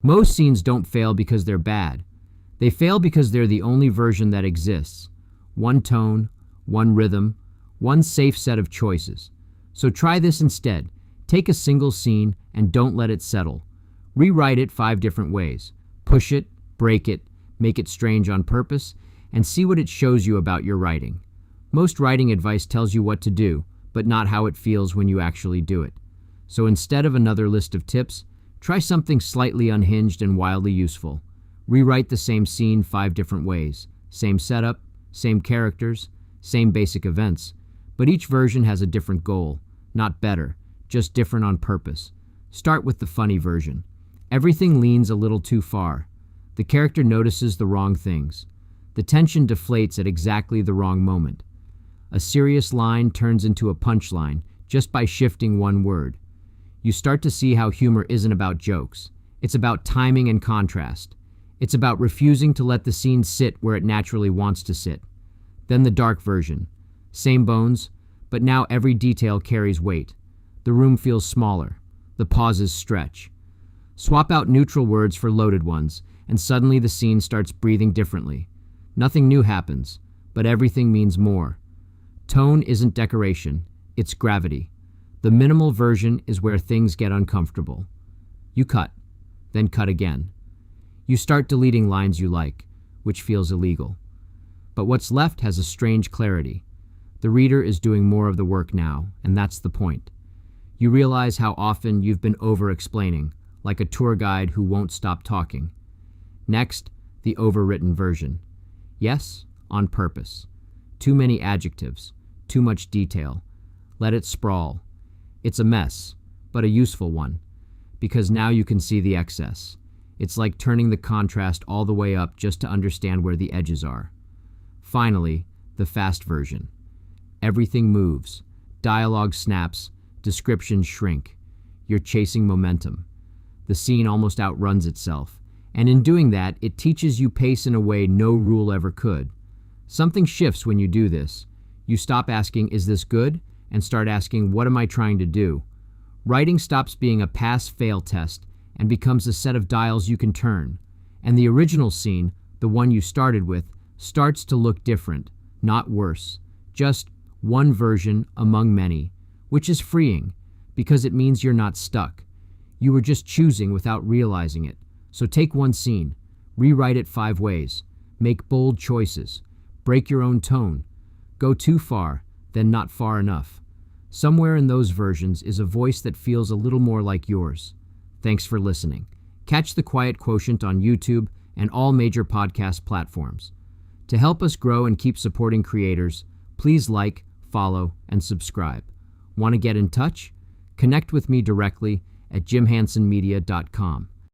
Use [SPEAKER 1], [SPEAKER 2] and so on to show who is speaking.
[SPEAKER 1] Most scenes don't fail because they're bad. They fail because they're the only version that exists. One tone, one rhythm, one safe set of choices. So try this instead. Take a single scene and don't let it settle. Rewrite it 5 different ways. Push it, break it, make it strange on purpose, and see what it shows you about your writing. Most writing advice tells you what to do, but not how it feels when you actually do it. So instead of another list of tips, try something slightly unhinged and wildly useful. Rewrite the same scene 5 different ways. Same setup, same characters, same basic events. But each version has a different goal. Not better, just different on purpose. Start with the funny version. Everything leans a little too far. The character notices the wrong things. The tension deflates at exactly the wrong moment. A serious line turns into a punchline just by shifting one word. You start to see how humor isn't about jokes. It's about timing and contrast. It's about refusing to let the scene sit where it naturally wants to sit. Then the dark version. Same bones, but now every detail carries weight. The room feels smaller. The pauses stretch. Swap out neutral words for loaded ones, and suddenly the scene starts breathing differently. Nothing new happens, but everything means more. Tone isn't decoration, it's gravity. The minimal version is where things get uncomfortable. You cut, then cut again. You start deleting lines you like, which feels illegal. But what's left has a strange clarity. The reader is doing more of the work now, and that's the point. You realize how often you've been over-explaining, like a tour guide who won't stop talking. Next, the overwritten version. Yes, on purpose. Too many adjectives, too much detail. Let it sprawl. It's a mess, but a useful one, because now you can see the excess. It's like turning the contrast all the way up just to understand where the edges are. Finally, the fast version. Everything moves. Dialogue snaps. Descriptions shrink. You're chasing momentum. The scene almost outruns itself. And in doing that, it teaches you pace in a way no rule ever could. Something shifts when you do this. You stop asking, is this good? And start asking, what am I trying to do? Writing stops being a pass-fail test and becomes a set of dials you can turn. And the original scene, the one you started with, starts to look different, not worse. Just one version among many, which is freeing, because it means you're not stuck. You were just choosing without realizing it. So take one scene, rewrite it 5 ways, make bold choices, break your own tone, go too far, then not far enough. Somewhere in those versions is a voice that feels a little more like yours. Thanks for listening. Catch The Quiet Quotient on YouTube and all major podcast platforms. To help us grow and keep supporting creators, please like, follow, and subscribe. Want to get in touch? Connect with me directly at jimhansonmedia.com.